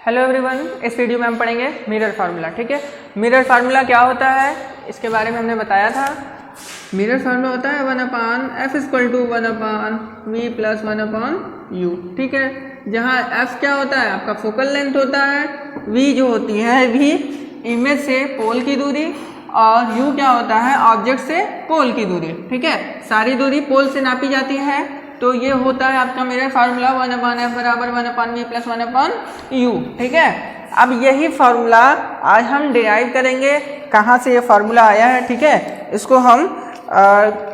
Hello everyone, इस video में हम पढ़ेंगे मिरर फार्मूला। ठीक है, मिरर फार्मूला क्या होता है इसके बारे में हमने बताया था। मिरर फार्मूला होता है 1/f = 1/v + 1/u। ठीक है, जहाँ f क्या होता है आपका फोकल लेंथ होता है, v जो होती है v इमेज से पोल की दूरी, और u क्या होता है ऑब्जेक्ट से पोल की दूरी। ठीक है, सारी दूरी पोल से नापी जाती है, तो ये होता है आपका mirror formula 1/f = 1/v + 1/u। ठीक है, अब यही फार्मूला आज हम डिराइव करेंगे। कहाँ से ये फार्मूला आया है, ठीक है, इसको हम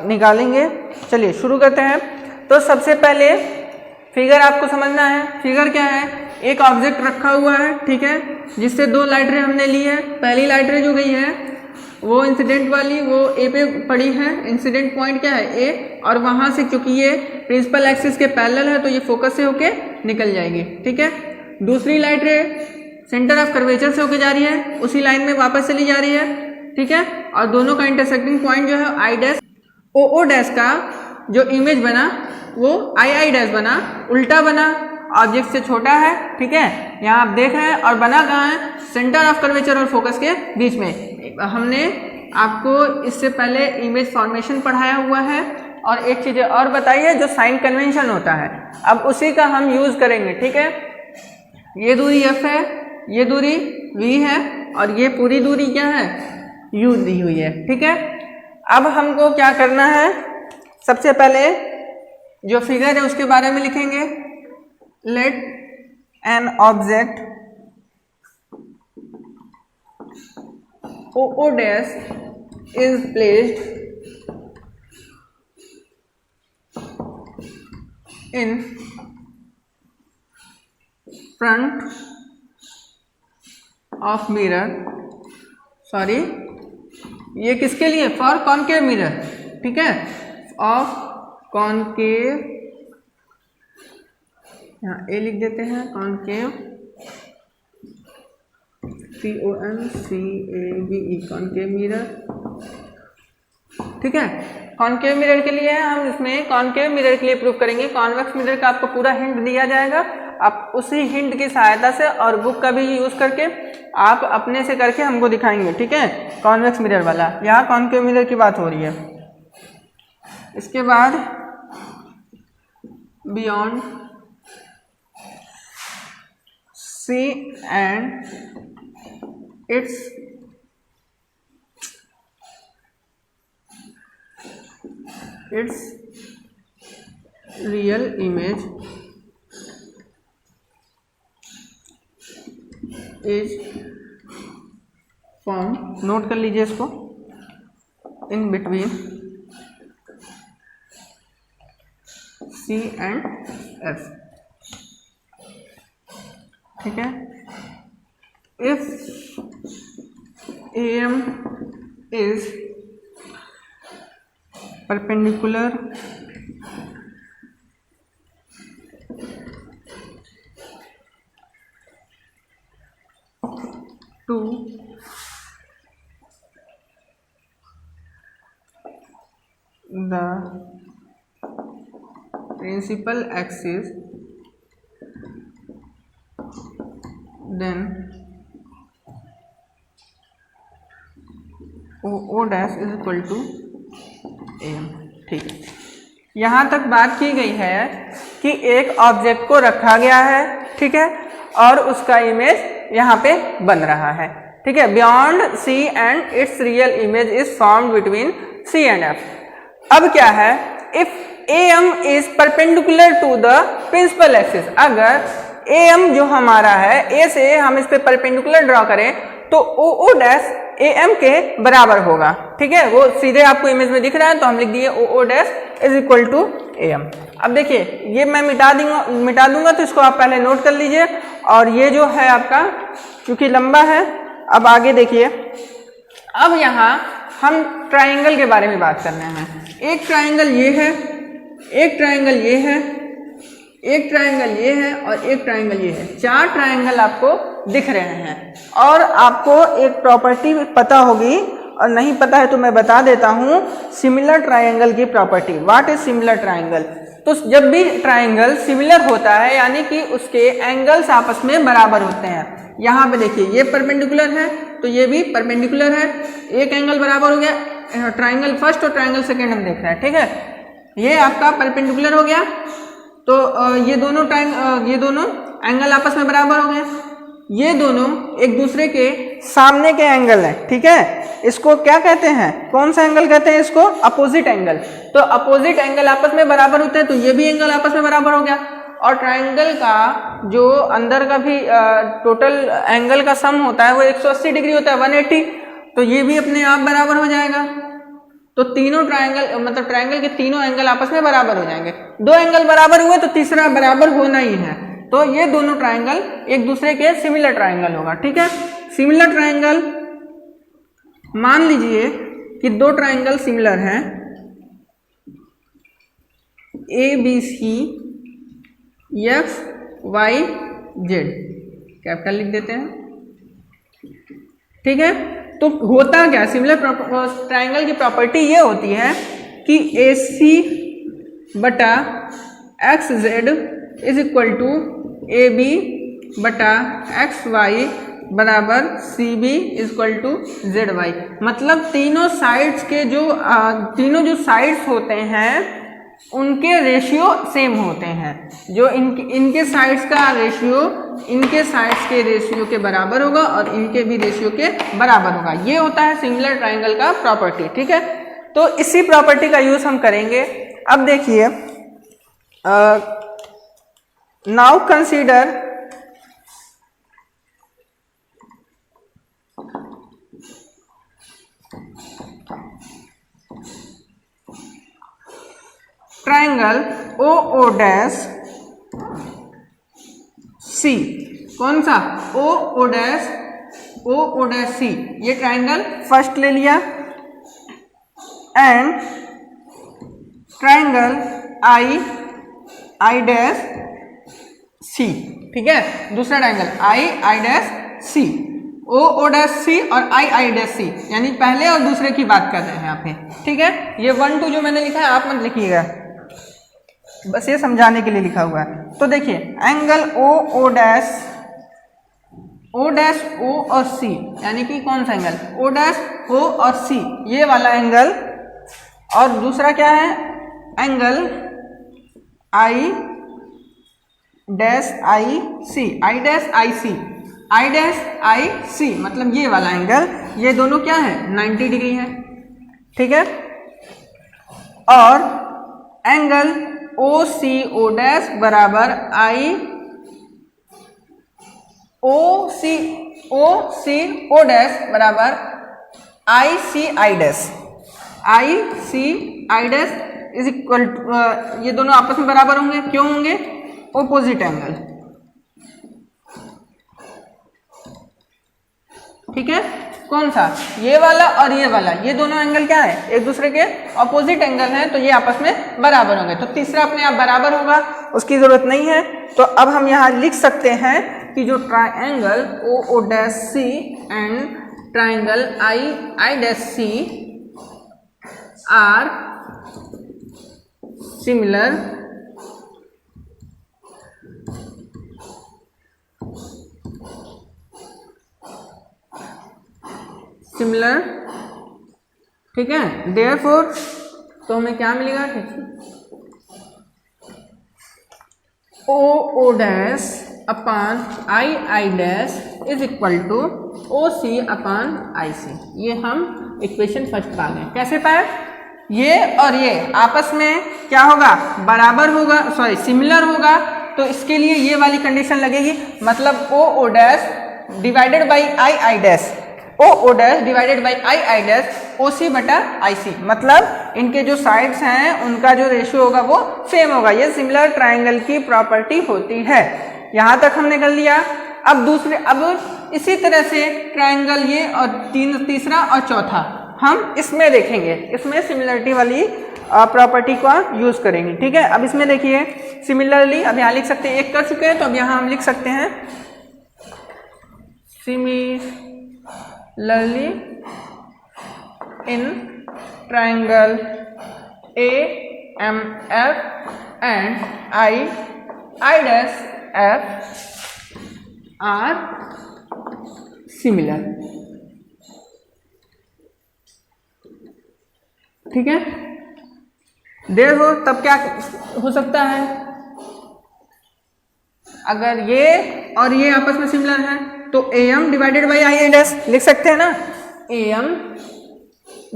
निकालेंगे। चलिए शुरू करते हैं। तो सबसे पहले फिगर आपको समझना है। फिगर क्या है, एक ऑब्जेक्ट रखा हुआ है, ठीक है, जिससे दो लाइट रे हमने ली है। पहली लाइट रे जो गई है वो इंसिडेंट वाली, वो ए पे पड़ी है। इंसिडेंट पॉइंट क्या है ए, और वहां से क्योंकि ये प्रिंसिपल एक्सिस के पैरेलल है तो ये फोकस से होके निकल जाएगी। ठीक है, दूसरी लाइट रे सेंटर ऑफ कर्वेचर से होके जा रही है, उसी लाइन में वापस चली जा रही है। ठीक है, और दोनों का इंटरसेक्टिंग पॉइंट जो है आई डैश ओ डैश का जो इमेज बना वो आई डैश बना, उल्टा बना, ऑब्जेक्ट से छोटा है। ठीक है, यहाँ आप देख रहे हैं, और बना कहाँ है सेंटर ऑफ कर्वेचर और फोकस के बीच में। हमने आपको इससे पहले इमेज फॉर्मेशन पढ़ाया हुआ है, और एक चीज़ और बताई है जो साइन कन्वेंशन होता है, अब उसी का हम यूज़ करेंगे। ठीक है, ये दूरी f है, ये दूरी v है, और ये पूरी दूरी क्या है u दी हुई है। ठीक है, अब हमको क्या करना है, सबसे पहले जो फिगर है उसके बारे में लिखेंगे। Let an object o dash is placed in front of mirror, sorry ये किसके लिए, फॉर कॉनकेव मिरर। ठीक है, ऑफ कॉनकेव, यहाँ ए लिख देते हैं, कॉनकेव CONCAVE कॉनकेव मिरर। ठीक है, कॉनकेव मिरर के लिए हम इसमें कॉनकेव मिरर के लिए प्रूफ करेंगे। कॉन्वेक्स मिरर का आपको पूरा हिंट दिया जाएगा, आप उसी हिंट की सहायता से और बुक का भी यूज करके आप अपने से करके हमको दिखाएंगे। ठीक है, कॉन्वेक्स मिरर वाला, यहाँ कॉनकेव मिरर की बात हो रही है। इसके बाद beyond C and its real image is formed, note कर लीजिए इसको, in between C and F। ठीक है, if AM is perpendicular to the principal axis, then O dash is equal to AM। ठीक है, यहाँ तक बात की गई है कि एक ऑब्जेक्ट को रखा गया है, ठीक है, और उसका इमेज यहाँ पे बन रहा है। ठीक है, beyond C and it's real image is formed between C and F। अब क्या है, if AM is perpendicular to the principal axis, अगर AM जो हमारा है A से हम इस पे परपेंडिकुलर ड्रॉ करें तो O डैश AM के बराबर होगा। ठीक है, वो सीधे आपको इमेज में दिख रहा है, तो हम लिख दिए O dash is equal to AM। अब देखिए ये मैं मिटा दूंगा, तो इसको आप पहले नोट कर लीजिए। और ये जो है आपका क्योंकि लंबा है, अब आगे देखिए। अब यहाँ हम ट्राइंगल के बारे में बात कर रहे हैं। एक ट्राइंगल ये है, एक ट्राइंगल ये है, एक ट्राइंगल ये है, और एक ट्राइंगल ये है। चार ट्राइंगल आपको दिख रहे हैं, और आपको एक प्रॉपर्टी पता होगी, और नहीं पता है तो मैं बता देता हूँ, सिमिलर ट्राइंगल की property. What is similar triangle? तो जब भी ट्राइंगल सिमिलर होता है यानी कि उसके एंगल्स आपस में बराबर होते हैं। यहाँ पे देखिए ये परपेंडिकुलर है तो ये भी परपेंडिकुलर है, एक एंगल बराबर हो गया, ट्राइंगल फर्स्ट और ट्राइंगल सेकेंड हम देख रहे हैं, ठीक है। ये आपका परपेंडिकुलर हो गया तो ये दोनों एंगल आपस में बराबर हो गए। ये दोनों एक दूसरे के सामने के एंगल हैं, ठीक है। इसको क्या कहते हैं, कौन सा एंगल कहते हैं इसको, अपोजिट एंगल। तो अपोजिट एंगल आपस में बराबर होते हैं तो ये भी एंगल आपस में बराबर हो गया। और ट्राइंगल का जो अंदर का भी टोटल एंगल का सम होता है वो 180 डिग्री होता है, 180, तो ये भी अपने आप बराबर हो जाएगा। तो तीनों ट्राइंगल मतलब ट्राइंगल के तीनों एंगल आपस में बराबर हो जाएंगे। दो एंगल बराबर हुए तो तीसरा बराबर होना ही है, तो ये दोनों ट्राइंगल एक दूसरे के सिमिलर ट्राइंगल होगा, ठीक है। सिमिलर ट्राइंगल, मान लीजिए कि दो ट्राइंगल सिमिलर हैं, A B C X Y Z, capital लिख देते हैं, ठीक है। तो होता क्या, सिमिलर ट्राइंगल की प्रॉपर्टी ये होती है कि ए सी बटा X Z is equal to A B बटा एक्स वाई बराबर C B is equal to Z Y. मतलब तीनों साइड्स के तीनों जो साइड्स होते हैं उनके रेशियो सेम होते हैं। जो इनके साइड्स का रेशियो इनके साइड्स के रेशियो के बराबर होगा और इनके भी रेशियो के बराबर होगा। ये होता है सिमिलर ट्राइंगल का प्रॉपर्टी, ठीक है। तो इसी प्रॉपर्टी का यूज हम करेंगे। अब देखिए, now consider triangle O O dash C, कौन सा, ओ ओ डैश सी, ये ट्राइंगल फर्स्ट ले लिया, and triangle I dash C, ठीक है। दूसरा triangle I dash C, O dash C और आई डैश सी, यानी पहले और दूसरे की बात कर रहे हैं यहाँ पे, ठीक है। ये 1 2 जो मैंने लिखा है आप मत लिखिएगा, बस ये समझाने के लिए लिखा हुआ है। तो देखिए एंगल ओ डैश ओ और सी, यानी कि कौन सा एंगल, ओ डैश ओ और सी, ये वाला एंगल, और दूसरा क्या है एंगल आई डैश आई सी, मतलब ये वाला एंगल, ये दोनों क्या है 90 डिग्री है, ठीक है। और एंगल ओ सी ओ डैश बराबर ओ सी ओ डैश बराबर I C I dash is equal to, ये दोनों आपस में बराबर होंगे, क्यों होंगे, ओपोजिट एंगल, ठीक है। कौन सा, ये वाला और ये वाला, ये दोनों एंगल क्या है, एक दूसरे के ऑपोजिट एंगल हैं, तो ये आपस में बराबर होंगे। तो तीसरा अपने आप बराबर होगा, उसकी जरूरत नहीं है। तो अब हम यहाँ लिख सकते हैं कि जो triangle O dash C and triangle I dash C are similar ठीक है। देयरफॉर तो हमें क्या मिलेगा, O dash upon I dash is equal to O C upon I C. ये हम इक्वेशन फर्स्ट पा गए। कैसे पाए, ये और ये आपस में क्या होगा, बराबर होगा, सॉरी सिमिलर होगा, तो इसके लिए ये वाली कंडीशन लगेगी, मतलब O dash divided by I dash, O dash divided by I dash O C बटा आई सी, मतलब इनके जो साइड्स हैं उनका जो रेशियो होगा वो सेम होगा। ये सिमिलर ट्राइंगल की प्रॉपर्टी होती है। यहाँ तक हमने कर लिया। अब इसी तरह से ट्राइंगल ये और तीसरा और चौथा हम इसमें देखेंगे, इसमें सिमिलरिटी वाली प्रॉपर्टी का यूज करेंगे, ठीक है। अब इसमें देखिए सिमिलरली, अब यहाँ लिख सकते हैं, एक कर चुके हैं तो अब यहाँ हम लिख सकते हैं similarly in triangle AMF and I dash f are similar। ठीक है, देखो तब क्या हो सकता है, अगर ये और ये आपस में सिमिलर है तो am divided by I dash लिख सकते हैं ना, am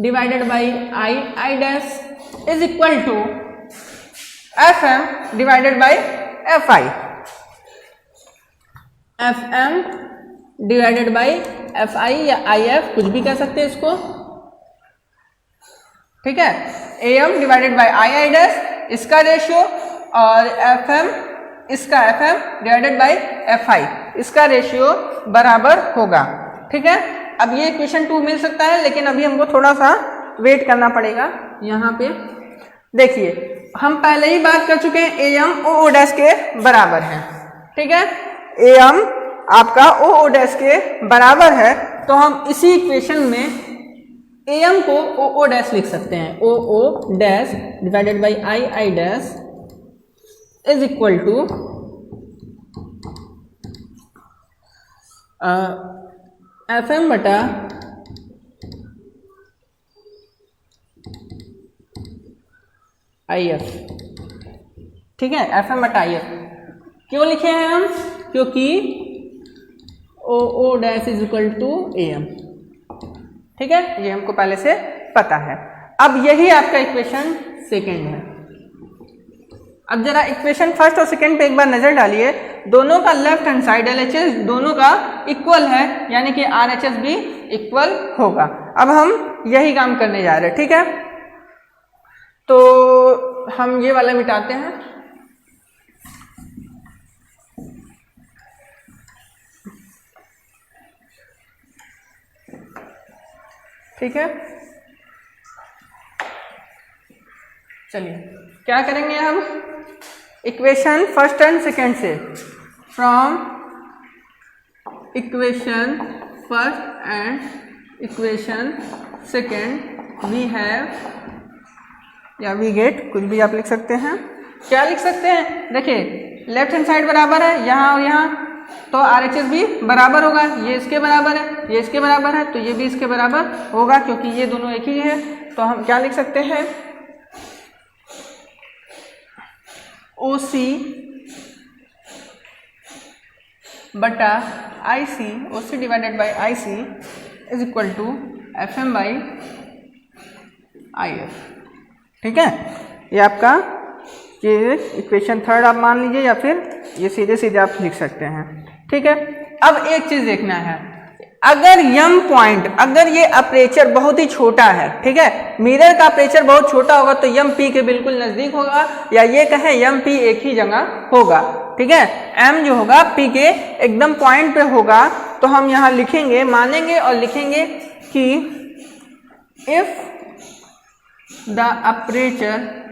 divided by I dash is equal to fm divided by fi, fm divided by fi या if कुछ भी कह सकते हैं इसको। ठीक है, am divided by I dash इसका रेशियो और fm इसका fm डिवाइडेड बाई fi इसका रेशियो बराबर होगा। ठीक है, अब ये इक्वेशन 2 मिल सकता है, लेकिन अभी हमको थोड़ा सा वेट करना पड़ेगा। यहाँ पे देखिए हम पहले ही बात कर चुके हैं am o डैश के बराबर है। ठीक है, am आपका o डैश के बराबर है, तो हम इसी इक्वेशन में am को o डैश लिख सकते हैं, o dash divided by I dash is equal to fm बटा if। ठीक है, fm बटा if क्यों लिखे हैं हम, क्योंकि o dash is equal to am। ठीक है, ये हमको पहले से पता है। अब यही आपका इक्वेशन सेकेंड है। अब जरा इक्वेशन फर्स्ट और सेकेंड पे एक बार नजर डालिए, दोनों का लेफ्ट हैंड साइड LHS दोनों का इक्वल है, यानी कि RHS भी इक्वल होगा। अब हम यही काम करने जा रहे हैं। ठीक है, तो हम ये वाला मिटाते हैं। ठीक है, चलिए क्या करेंगे अब, इक्वेशन फर्स्ट एंड सेकेंड से, from equation first and equation second we have या वी गेट, कुछ भी आप लिख सकते हैं। क्या लिख सकते हैं, देखिए लेफ्ट हैंड साइड बराबर है यहाँ और यहाँ, तो RHS भी बराबर होगा, ये इसके बराबर है, ये इसके बराबर है, तो ये भी इसके बराबर होगा, क्योंकि ये दोनों एक ही है। तो हम क्या लिख सकते हैं, OC बटा IC, OC divided by IC is equal to FM by IF। ठीक है, ये आपका ये इक्वेशन थर्ड आप मान लीजिए, या फिर ये सीधे सीधे आप लिख सकते हैं। ठीक है, अब एक चीज देखना है, अगर यम पॉइंट, अगर ये अपर्चर बहुत ही छोटा है, ठीक है, मिरर का अपर्चर बहुत छोटा होगा तो यम पी के बिल्कुल नजदीक होगा, या ये कहें यम पी एक ही जगह होगा। ठीक है, एम जो होगा पी के एकदम पॉइंट पे होगा, तो हम यहाँ लिखेंगे, मानेंगे और लिखेंगे कि if the aperture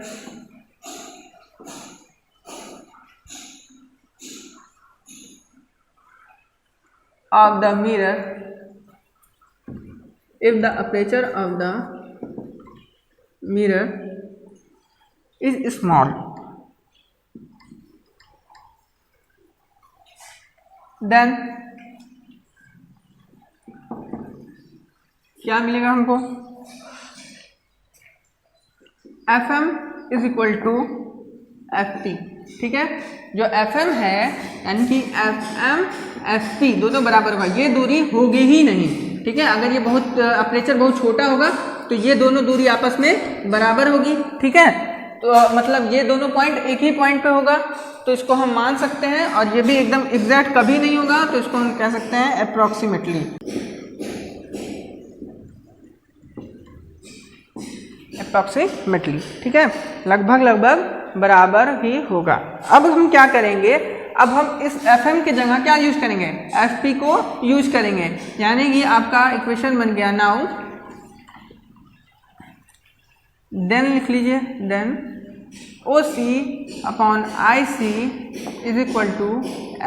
of the mirror, if the aperture of the mirror is small, then क्या मिलेगा हमको, FM is equal to FT। ठीक है, जो FM है यानी कि FM FP दोनों बराबर होगा, ये दूरी होगी ही नहीं। ठीक है, अगर ये बहुत अपर्चर बहुत छोटा होगा तो ये दोनों दूरी आपस में बराबर होगी। ठीक है, तो मतलब ये दोनों पॉइंट एक ही पॉइंट पे होगा, तो इसको हम मान सकते हैं, और ये भी एकदम एग्जैक्ट कभी नहीं होगा, तो इसको हम कह सकते हैं अप्रॉक्सीमेटली। अप्रॉक्सीमेटली, ठीक है, लगभग लगभग बराबर ही होगा। अब हम क्या करेंगे, अब हम इस FM की जगह क्या यूज करेंगे, FP को यूज करेंगे, यानी कि आपका इक्वेशन बन गया नाउ, देन लिख लीजिए, then OC upon IC is equal to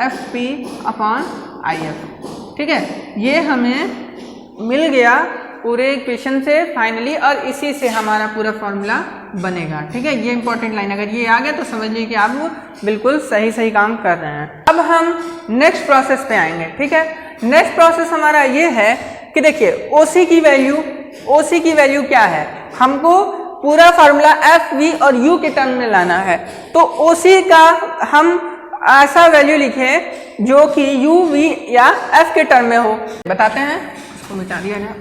FP upon IF। ठीक है, ये हमें मिल गया पूरे इक्वेशन से फाइनली, और इसी से हमारा पूरा फॉर्मूला बनेगा। ठीक है, ये इंपॉर्टेंट लाइन अगर ये आ गया तो समझ लीजिए कि आप बिल्कुल सही काम कर रहे हैं। अब हम नेक्स्ट प्रोसेस पे आएंगे। ठीक है, नेक्स्ट प्रोसेस हमारा ये है कि देखिए OC की वैल्यू क्या है, हमको पूरा फार्मूला F, V और U के टर्म में लाना है। तो OC का हम ऐसा वैल्यू लिखें जो कि U, V या F के टर्म में हो। बताते हैं, इसको मिटा दिया जाए।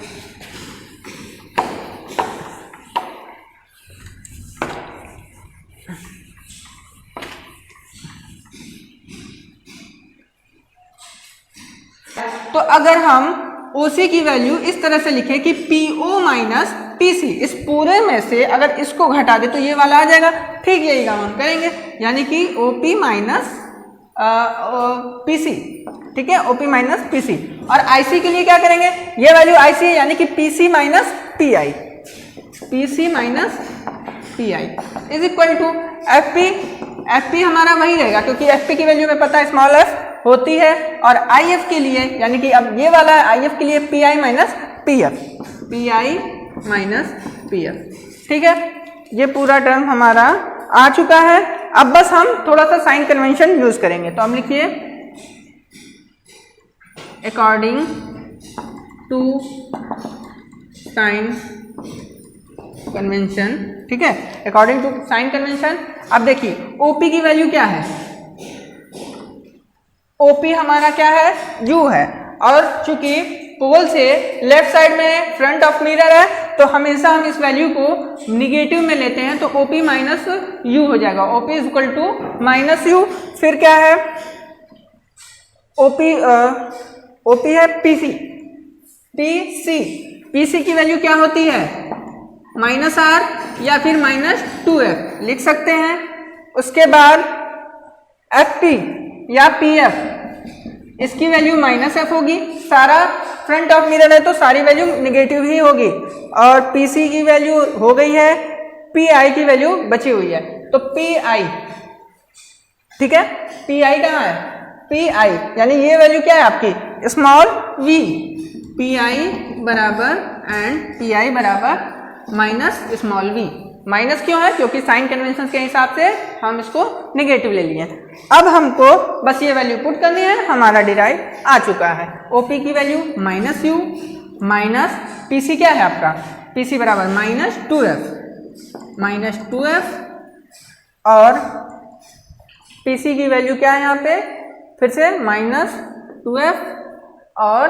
तो अगर हम OC की वैल्यू इस तरह से लिखें कि PO माइनस PC, इस पूरे में से अगर इसको घटा दे तो ये वाला आ जाएगा। ठीक, यही काम हम करेंगे, यानी कि OP माइनस PC। ठीक है, OP माइनस PC। और IC के लिए क्या करेंगे, ये वैल्यू IC है यानी कि PC minus PI, PC minus PI is equal to FP हमारा वही रहेगा क्योंकि FP की वैल्यू में पता है स्मॉल f होती है, और IF के लिए यानी कि अब ये वाला IF के लिए PI माइनस PF। ठीक है, ये पूरा टर्म हमारा आ चुका है। अब बस हम थोड़ा सा साइन कन्वेंशन यूज करेंगे। तो हम लिखिए अकॉर्डिंग टू साइन कन्वेंशन। ठीक है, अकॉर्डिंग टू साइन कन्वेंशन। अब देखिए OP की वैल्यू क्या है, OP हमारा क्या है, U है, और चूंकि पोल से लेफ्ट साइड में फ्रंट ऑफ मिरर है तो हमेशा हम इस वैल्यू को निगेटिव में लेते हैं, तो OP माइनस U हो जाएगा। OP is equal to minus U। फिर क्या है, OP है PC की वैल्यू क्या होती है, माइनस R या फिर माइनस 2F लिख सकते हैं। उसके बाद FP या PF, इसकी वैल्यू माइनस F होगी, सारा फ्रंट ऑफ मिरर है तो सारी वैल्यू निगेटिव ही होगी। और PC की वैल्यू हो गई है, PI की वैल्यू बची हुई है, तो PI। ठीक है, PI कहाँ है, PI यानी ये वैल्यू क्या है आपकी स्मॉल v, PI बराबर एंड PI बराबर माइनस स्मॉल v। माइनस क्यों है, क्योंकि साइन कन्वेंशन के हिसाब से हम इसको नेगेटिव ले लिए। अब हमको बस ये वैल्यू पुट करनी है, हमारा डिराइव आ चुका है। OP की value minus U minus PC क्या है आपका, PC बराबर माइनस 2F और PC की वैल्यू क्या है यहाँ पे फिर से माइनस 2F और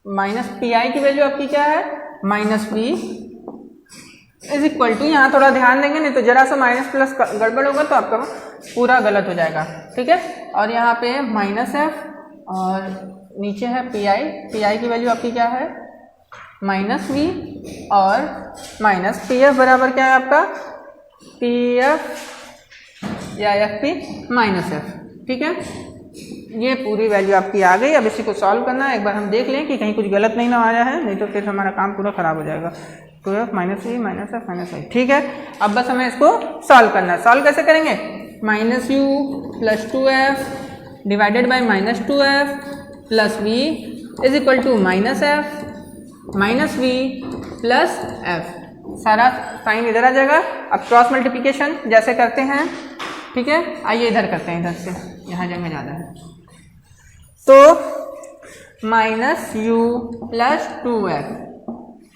माइनस PI की वैल्यू आपकी क्या है minus V is equal to, यहाँ थोड़ा ध्यान देंगे नहीं तो जरा सा माइनस प्लस गड़बड़ होगा तो आपका पूरा गलत हो जाएगा। ठीक है, और यहाँ पे माइनस F और नीचे है PI की वैल्यू आपकी क्या है माइनस V और माइनस PF बराबर क्या है आपका PF या FP माइनस F। ठीक है, ये पूरी वैल्यू आपकी आ गई। अब इसी को सॉल्व करना है, एक बार हम देख लें कि कहीं कुछ गलत नहीं ना आया है, नहीं तो फिर हमारा काम पूरा खराब हो जाएगा। 2F minus V minus F minus I। ठीक है, अब बस हमें इसको सॉल्व करना है। सॉल्व कैसे करेंगे, minus U plus 2F divided by minus 2F plus V is equal to minus F minus V plus F। सारा साइन इधर आ जाएगा। अब क्रॉस मल्टीप्लिकेशन जैसे करते हैं, ठीक है, आइए इधर करते हैं, इधर से यहाँ जगह ज़्यादा है। तो minus U plus 2F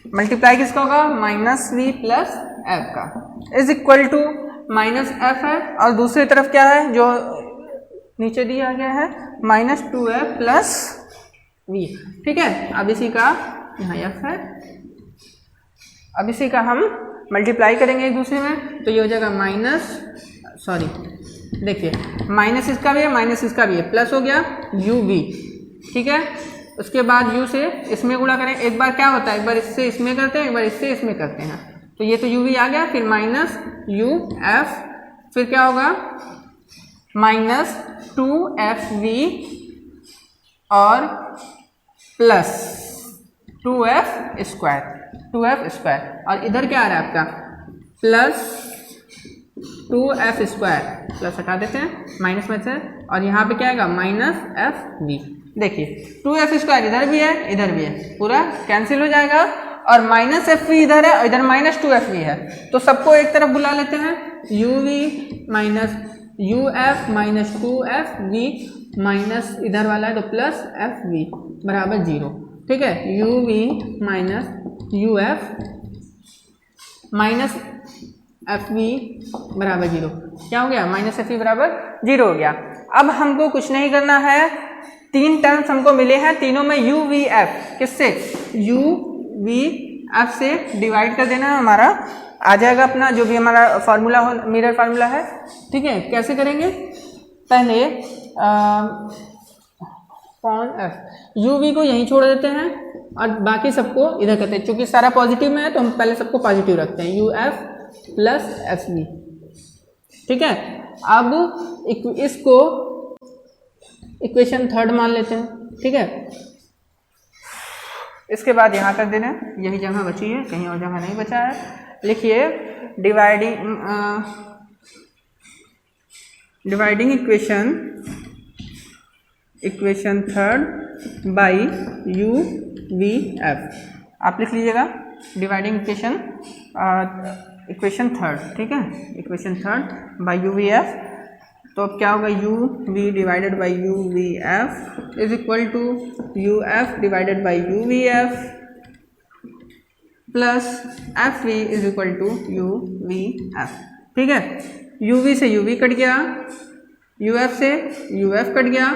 multiply किसका होगा माइनस V प्लस F का is equal to minus F है और दूसरी तरफ क्या है जो नीचे दिया गया है माइनस 2F प्लस V। ठीक है, अब इसी का यहाँ F है, अब इसी का हम मल्टीप्लाई करेंगे एक दूसरे में तो ये हो जाएगा माइनस, सॉरी देखिए माइनस इसका भी है माइनस इसका भी है, प्लस हो गया UV। ठीक है, उसके बाद U से इसमें गुणा करें, एक बार क्या होता है एक बार इससे इसमें करते हैं एक बार इससे इसमें करते हैं, तो ये तो UV आ गया, फिर माइनस UF, फिर क्या होगा माइनस 2FV और प्लस 2F स्क्वायर और इधर क्या आ रहा है आपका प्लस 2F स्क्वायर, प्लस हटा देते हैं माइनस में से और यहाँ पे क्या आएगा माइनस एफ वी। देखिए 2f² इधर भी है इधर भी है, पूरा कैंसिल हो जाएगा और माइनस एफ वी इधर है और इधर माइनस 2f वी है, तो सबको एक तरफ बुला लेते हैं, U V minus U F minus 2f V minus इधर वाला है तो प्लस एफ वी बराबर 0। ठीक है, U V minus U F minus F V बराबर 0। क्या हो गया, माइनस एफ वी बराबर 0 हो गया। अब हमको कुछ नहीं करना है, 3 टर्म्स हमको मिले हैं, तीनों में यू वी एफ किससे, यू वी एफ से डिवाइड कर देना है, हमारा आ जाएगा अपना जो भी हमारा फार्मूला हो, मिरर फार्मूला है। ठीक है, कैसे करेंगे, पहले कौन एफ यू वी को यहीं छोड़ देते हैं और बाकी सबको इधर करते हैं, क्योंकि सारा पॉजिटिव में है तो हम पहले सबको पॉजिटिव रखते हैं, U F plus F V. ठीक है, अब इसको इक्वेशन 3 मान लेते हैं। ठीक है, इसके बाद यहाँ कर देना, यही जगह बची है, कहीं और जगह नहीं बचा है। लिखिए dividing equation 3 by U V F. आप लिख लीजिएगा डिवाइडिंग इक्वेशन 3। ठीक है, equation 3 by U V F, तो अब क्या होगा, U V divided by U V F is equal to U F divided by U V F plus F V is equal to U V F. ठीक है, U V से U V cut गया, U F से U F cut गया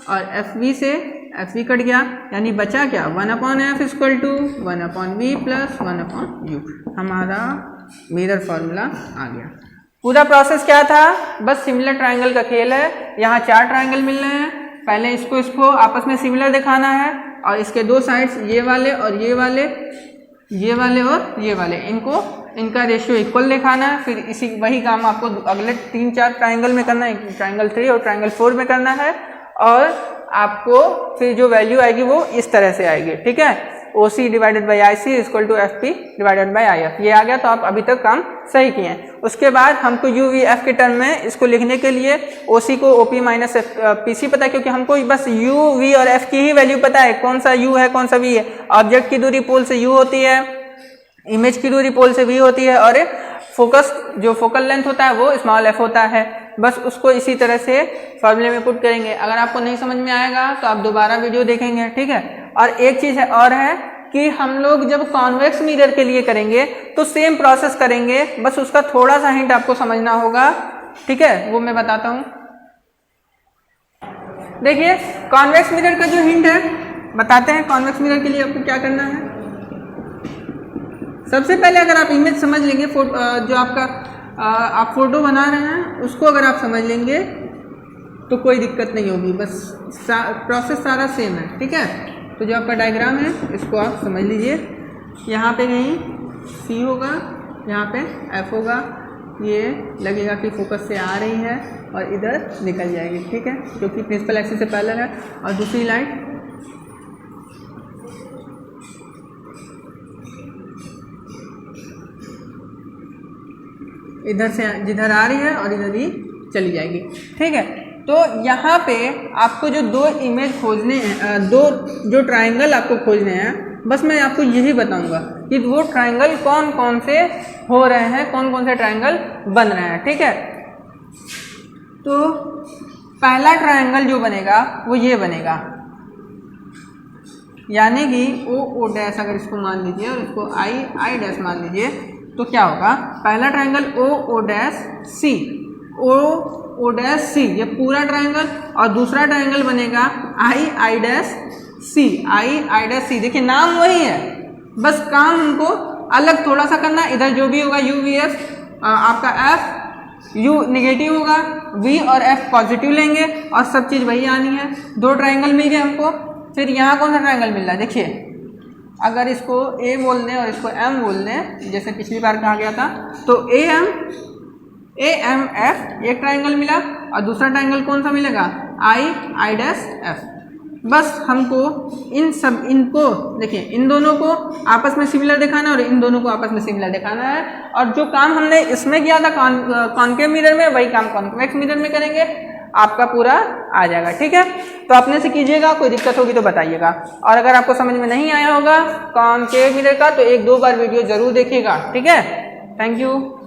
और F we से F we cut गया, यानी बचा क्या, 1/f equal to 1/v plus 1/u। हमारा मिरर फार्मूला आ गया। पूरा प्रोसेस क्या था, बस सिमिलर ट्रायंगल का खेल है। यहाँ 4 ट्रायंगल मिल रहे हैं, पहले इसको आपस में सिमिलर दिखाना है और इसके 2 साइड्स ये वाले और ये वाले, ये वाले और ये वाले, इनका रेशियो इक्वल दिखाना है। फिर इसी वही काम आपको अगले 3-4 ट्रायंगल में करना है, ट्रायंगल 3 और ट्रायंगल 4 में करना है, और आपको फिर जो वैल्यू आएगी वो इस तरह से आएगी। ठीक है, O C divided by I C equal to F P divided by I F. ये आ गया, तो आप अभी तक काम सही किए हैं। उसके बाद हमको यू वी एफ के टर्म में इसको लिखने के लिए ओ सी को O P minus P C पता है, क्योंकि हमको बस यू वी और एफ की ही वैल्यू पता है, कौन सा यू है कौन सा वी है। ऑब्जेक्ट की दूरी पोल से यू होती है, इमेज की दूरी पोल से वी होती है, और फोकस जो फोकल लेंथ होता है वो स्मॉल एफ होता है। बस उसको इसी तरह से फॉर्मूले में पुट करेंगे। अगर आपको नहीं समझ में आएगा तो आप दोबारा वीडियो देखेंगे। ठीक है, और एक चीज़ और है कि हम लोग जब कॉन्वेक्स मिरर के लिए करेंगे तो सेम प्रोसेस करेंगे, बस उसका थोड़ा सा हिंट आपको समझना होगा। ठीक है, वो मैं बताता हूँ। देखिए कॉन्वेक्स मिरर का जो हिंट है बताते हैं। कॉन्वेक्स मिरर के लिए आपको क्या करना है, सबसे पहले अगर आप इमेज समझ लेंगे, जो आपका आप फोटो बना रहे हैं उसको अगर आप समझ लेंगे तो कोई दिक्कत नहीं होगी, बस प्रोसेस सारा सेम है। ठीक है, तो जो आपका डायग्राम है इसको आप समझ लीजिए। यहाँ पे कहीं C होगा, यहाँ पे F होगा, ये लगेगा कि फोकस से आ रही है और इधर निकल जाएगी। ठीक है, क्योंकि प्रिंसिपल एक्सिस से पैरेलल है। और दूसरी लाइन इधर से जिधर आ रही है और इधर ही चली जाएगी। ठीक है, तो यहाँ पे आपको जो 2 इमेज खोजने हैं, 2 जो ट्रायंगल आपको खोजने हैं, बस मैं आपको यही बताऊंगा कि वो ट्रायंगल कौन कौन से हो रहे हैं, कौन कौन से ट्रायंगल बन रहे हैं। ठीक है, तो पहला ट्रायंगल जो बनेगा वो ये बनेगा, यानी कि ओ डैश अगर इसको मान लीजिए और इसको आई डैश मान लीजिए, तो क्या होगा, पहला triangle O dash C, O dash सी, ये पूरा ट्रायंगल, और दूसरा ट्रायंगल बनेगा आई डैश सी, आई डैश सी। देखिए नाम वही है, बस काम हमको अलग थोड़ा सा करना। इधर जो भी होगा यू वी एफ, आपका एफ यू निगेटिव होगा, वी और एफ पॉजिटिव लेंगे और सब चीज़ वही आनी है। 2 ट्रायंगल मिल गए हमको। फिर यहाँ कौन सा ट्रायंगल मिल रहा है, देखिए अगर इसको ए बोल दें और इसको एम बोल दें, जैसे पिछली बार कहा गया था, तो ए एम एफ एक ट्रायंगल मिला, और दूसरा ट्रायंगल कौन सा मिलेगा, आई डैश एफ। बस हमको इनको देखिए, इन दोनों को आपस में सिमिलर दिखाना है और इन दोनों को आपस में सिमिलर दिखाना है। और जो काम हमने इसमें किया था कॉन्केव मिरर में, वही काम कॉन्वेक्स मिरर में करेंगे। आपका पूरा आ जाएगा। ठीक है, तो अपने से कीजिएगा, कोई दिक्कत होगी तो बताइएगा। और अगर आपको समझ में नहीं आया होगा कॉनकेव मिरर का तो 1-2 बार वीडियो जरूर देखिएगा। ठीक है, थैंक यू।